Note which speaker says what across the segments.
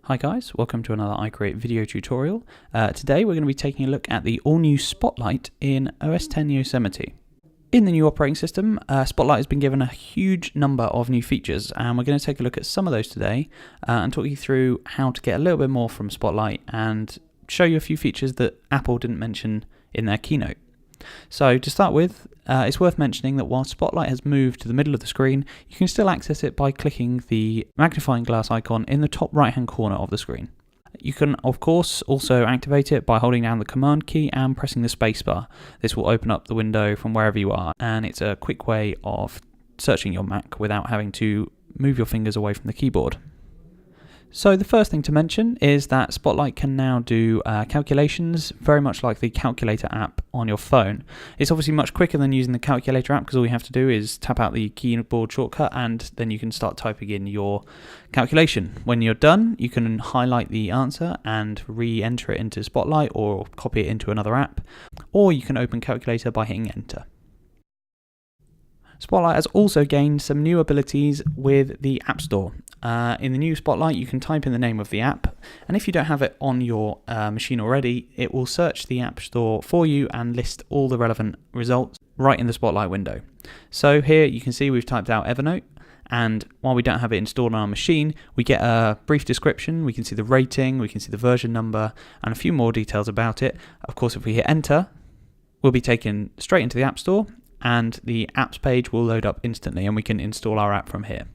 Speaker 1: Hi guys, welcome to another iCreate video tutorial. Today we're going to be taking a look at the all-new Spotlight in OS X Yosemite. In the new operating system, Spotlight has been given a huge number of new features, and we're going to take a look at some of those today and talk you through how to get a little bit more from Spotlight and show you a few features that Apple didn't mention in their keynote. So to start with, it's worth mentioning that while Spotlight has moved to the middle of the screen, you can still access it by clicking the magnifying glass icon in the top right hand corner of the screen. You can of course also activate it by holding down the command key and pressing the spacebar. This will open up the window from wherever you are, and it's a quick way of searching your Mac without having to move your fingers away from the keyboard. So the first thing to mention is that Spotlight can now do calculations very much like the calculator app on your phone. It's obviously much quicker than using the calculator app because all you have to do is tap out the keyboard shortcut and then you can start typing in your calculation. When you're done, you can highlight the answer and re-enter it into Spotlight or copy it into another app, or you can open Calculator by hitting enter. Spotlight has also gained some new abilities with the App Store. In the new Spotlight, you can type in the name of the app, and if you don't have it on your machine already, it will search the App Store for you and list all the relevant results right in the Spotlight window. So here you can see we've typed out Evernote, and while we don't have it installed on our machine, we get a brief description, we can see the rating, we can see the version number, and a few more details about it. Of course, if we hit enter, we'll be taken straight into the App Store, and the apps page will load up instantly and we can install our app from here.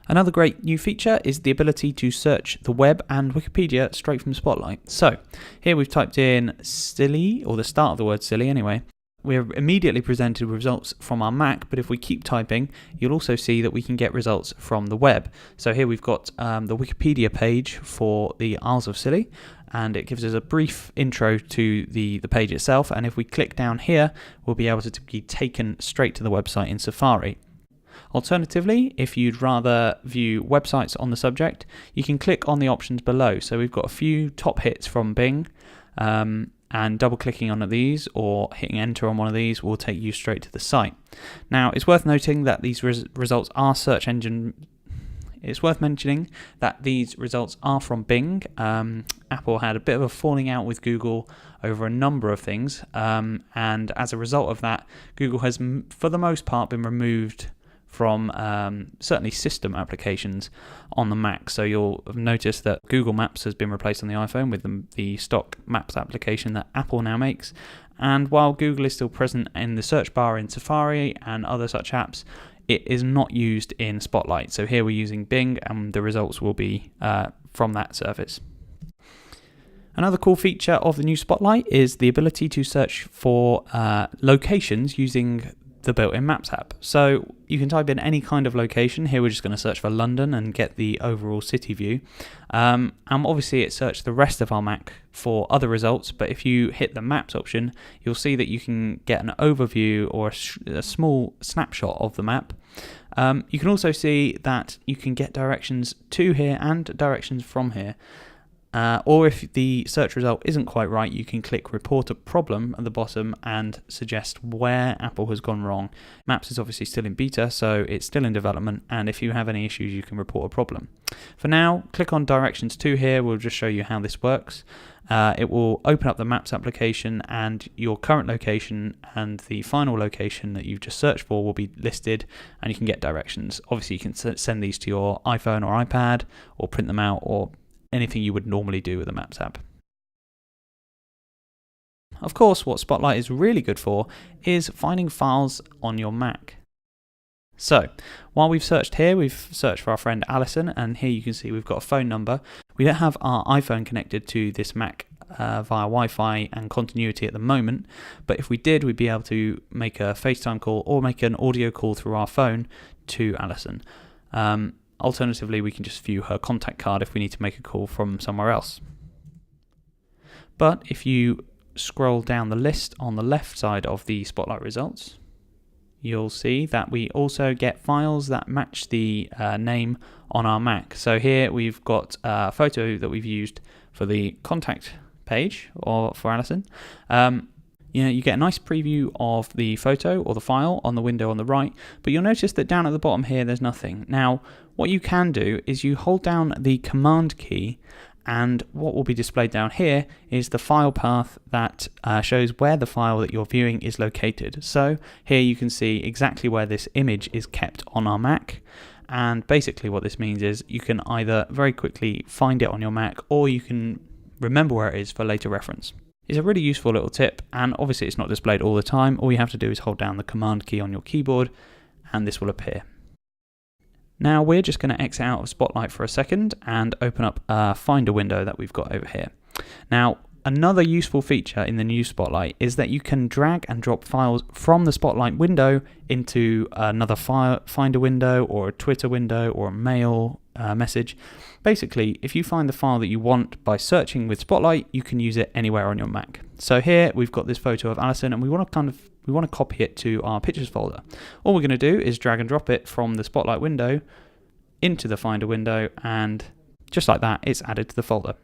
Speaker 1: Another great new feature is the ability to search the web and Wikipedia straight from Spotlight. So here we've typed in silly, or the start of the word silly anyway. We're immediately presented with results from our Mac, but if we keep typing, you'll also see that we can get results from the web. So here we've got the Wikipedia page for the Isles of Scilly, and it gives us a brief intro to the page itself. And if we click down here, we'll be able to be taken straight to the website in Safari. Alternatively, if you'd rather view websites on the subject, you can click on the options below. So we've got a few top hits from Bing, and double clicking on these or hitting enter on one of these will take you straight to the site. Now, it's worth noting that these results are search engine. It's worth mentioning that these results are from Bing. Apple had a bit of a falling out with Google over a number of things, and as a result of that, Google has, for the most part, been removed from certainly system applications on the Mac. So you'll have noticed that Google Maps has been replaced on the iPhone with the stock Maps application that Apple now makes. And while Google is still present in the search bar in Safari and other such apps, it is not used in Spotlight. So here we're using Bing, and the results will be from that service. Another cool feature of the new Spotlight is the ability to search for locations using the built-in Maps app. So you can type in any kind of location. Here we're just going to search for London and get the overall city view. And obviously it searched the rest of our Mac for other results, but if you hit the Maps option, you'll see that you can get an overview or a small snapshot of the map. You can also see that you can get directions to here and directions from here. Or if the search result isn't quite right, you can click report a problem at the bottom and suggest where Apple has gone wrong. Maps is obviously still in beta, so it's still in development, and if you have any issues, you can report a problem. For now, click on directions to here. We'll just show you how this works. It will open up the Maps application, and your current location and the final location that you've just searched for will be listed, and you can get directions. Obviously, you can send these to your iPhone or iPad, or print them out, or anything you would normally do with a Maps app. Of course, what Spotlight is really good for is finding files on your Mac. So, while we've searched here, we've searched for our friend Alison, and here you can see we've got a phone number. We don't have our iPhone connected to this Mac via Wi-Fi and continuity at the moment, but if we did, we'd be able to make a FaceTime call or make an audio call through our phone to Alison. Alternatively, we can just view her contact card if we need to make a call from somewhere else. But if you scroll down the list on the left side of the Spotlight results, you'll see that we also get files that match the name on our Mac. So here we've got a photo that we've used for the contact page or for Alison. You get a nice preview of the photo or the file on the window on the right, but you'll notice that down at the bottom here there's nothing. Now, what you can do is you hold down the Command key, and what will be displayed down here is the file path that shows where the file that you're viewing is located. So here you can see exactly where this image is kept on our Mac. And basically what this means is you can either very quickly find it on your Mac, or you can remember where it is for later reference. It's a really useful little tip, and obviously it's not displayed all the time. All you have to do is hold down the Command key on your keyboard and this will appear. Now we're just going to exit out of Spotlight for a second and open up a Finder window that we've got over here. Now, another useful feature in the new Spotlight is that you can drag and drop files from the Spotlight window into another Finder window, or a Twitter window, or a mail message. Basically, if you find the file that you want by searching with Spotlight, you can use it anywhere on your Mac. So here we've got this photo of Alison, and we want to copy it to our pictures folder. All we're going to do is drag and drop it from the Spotlight window into the Finder window, and just like that, it's added to the folder.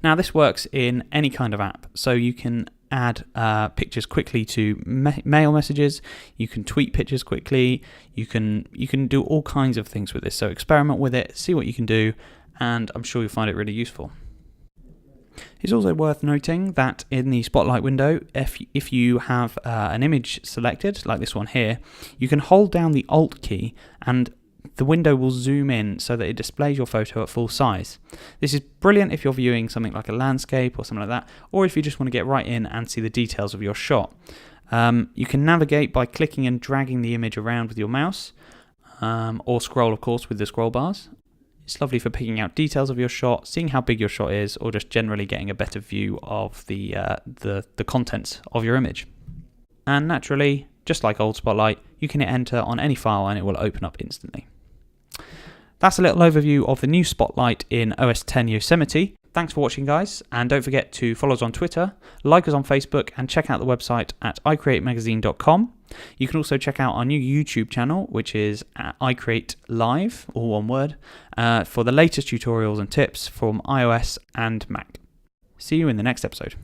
Speaker 1: Now this works in any kind of app, so you can add pictures quickly to mail messages, you can tweet pictures quickly, you can do all kinds of things with this, so experiment with it, see what you can do, and I'm sure you'll find it really useful. It's also worth noting that in the Spotlight window, if you have an image selected, like this one here, you can hold down the Alt key and the window will zoom in so that it displays your photo at full size. This is brilliant if you're viewing something like a landscape or something like that, or if you just want to get right in and see the details of your shot. You can navigate by clicking and dragging the image around with your mouse, or scroll, of course, with the scroll bars. It's lovely for picking out details of your shot, seeing how big your shot is, or just generally getting a better view of the contents of your image. And naturally, just like old Spotlight, you can hit enter on any file and it will open up instantly. That's a little overview of the new Spotlight in OS X Yosemite. Thanks for watching, guys, and don't forget to follow us on Twitter, like us on Facebook, and check out the website at iCreateMagazine.com. You can also check out our new YouTube channel, which is at iCreate Live, all one word, for the latest tutorials and tips from iOS and Mac. See you in the next episode.